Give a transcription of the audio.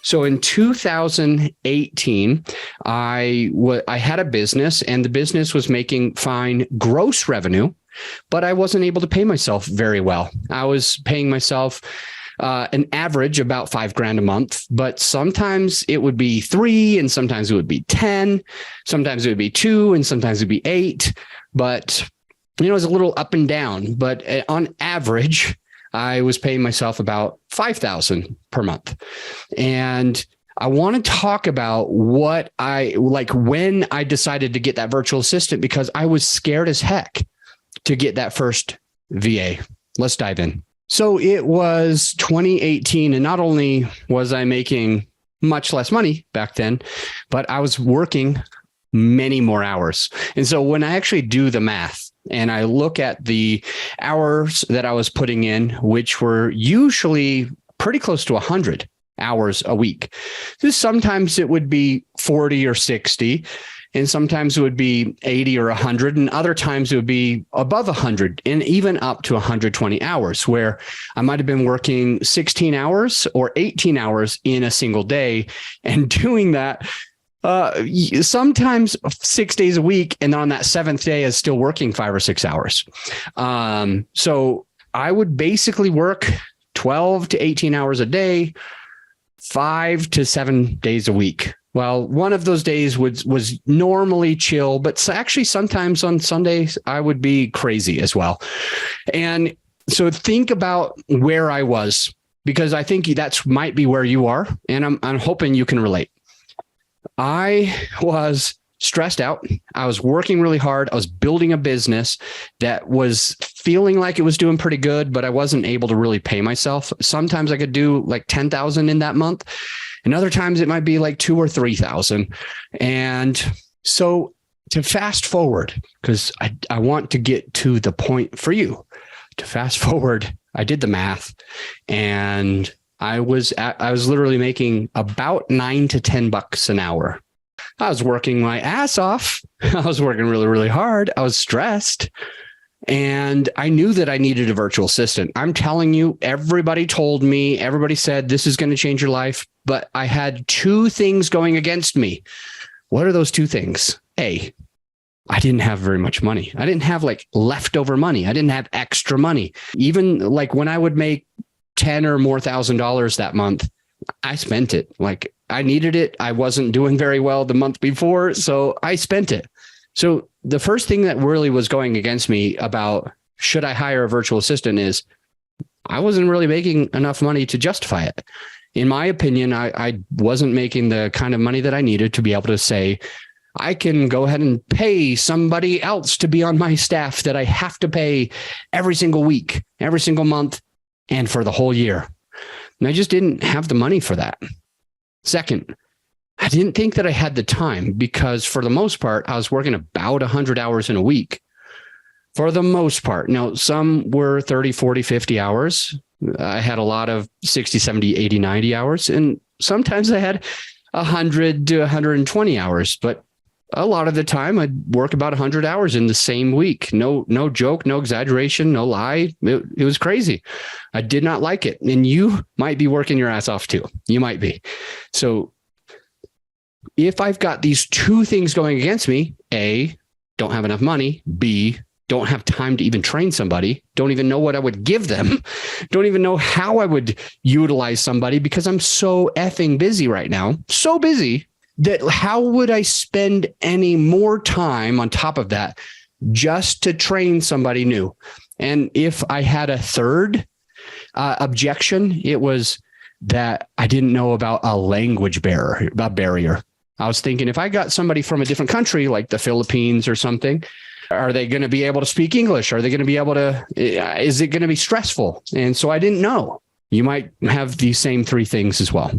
So in 2018, I had a business, and the business was making fine gross revenue, but I wasn't able to pay myself very well. I was paying myself an average about $5,000 a month, but sometimes it would be 3, and sometimes it would be 10, sometimes it would be 2, and sometimes it'd be 8. But it was a little up and down. But on average, I was paying myself about $5,000 per month. And I want to talk about what when I decided to get that virtual assistant, because I was scared as heck to get that first VA. Let's dive in. So it was 2018, and not only was I making much less money back then, but I was working many more hours. And so when I actually do the math and I look at the hours that I was putting in, which were usually pretty close to 100 hours a week, sometimes it would be 40 or 60. And sometimes it would be 80 or 100, and other times it would be above 100 and even up to 120 hours, where I might have been working 16 hours or 18 hours in a single day, and doing that sometimes 6 days a week. And then on that 7th day is still working 5 or 6 hours. So I would basically work 12 to 18 hours a day, 5 to 7 days a week. Well, one of those days was normally chill, but actually sometimes on Sundays I would be crazy as well. And so think about where I was, because I think that might be where you are, and I'm hoping you can relate. I was stressed out. I was working really hard. I was building a business that was feeling like it was doing pretty good, but I wasn't able to really pay myself. Sometimes I could do like 10,000 in that month, and other times it might be like 2,000 or 3,000. And so to fast forward, because I want to get to the point for you to fast forward, I did the math, and I was literally making about $9 to $10 an hour. I was working my ass off. I was working really, really hard. I was stressed. And I knew that I needed a virtual assistant. I'm telling you, everybody told me, everybody said, this is going to change your life. But I had 2 things going against me. What are those 2 things? A, I didn't have very much money. I didn't have like leftover money. I didn't have extra money. Even like when I would make $10,000 or more that month, I spent it. Like I needed it. I wasn't doing very well the month before, so I spent it. So the first thing that really was going against me about should I hire a virtual assistant is I wasn't really making enough money to justify it. In my opinion, I wasn't making the kind of money that I needed to be able to say, I can go ahead and pay somebody else to be on my staff that I have to pay every single week, every single month, and for the whole year. And I just didn't have the money for that. Second, I didn't think that I had the time, because for the most part, I was working about 100 hours in a week. For the most part. Now, some were 30, 40, 50 hours. I had a lot of 60, 70, 80, 90 hours. And sometimes I had 100 to 120 hours. But a lot of the time, I'd work about 100 hours in the same week. No joke, no exaggeration, no lie. It was crazy. I did not like it. And you might be working your ass off too. You might be. So if I've got these 2 things going against me, A, don't have enough money, B, don't have time to even train somebody, don't even know what I would give them, don't even know how I would utilize somebody, because I'm so effing busy right now, so busy that how would I spend any more time on top of that just to train somebody new? And if I had a third objection, it was that I didn't know about a language barrier. I was thinking, if I got somebody from a different country, like the Philippines or something, are they going to be able to speak English? Are they going to be able to, is it going to be stressful? And so I didn't know. You might have these same 3 things as well.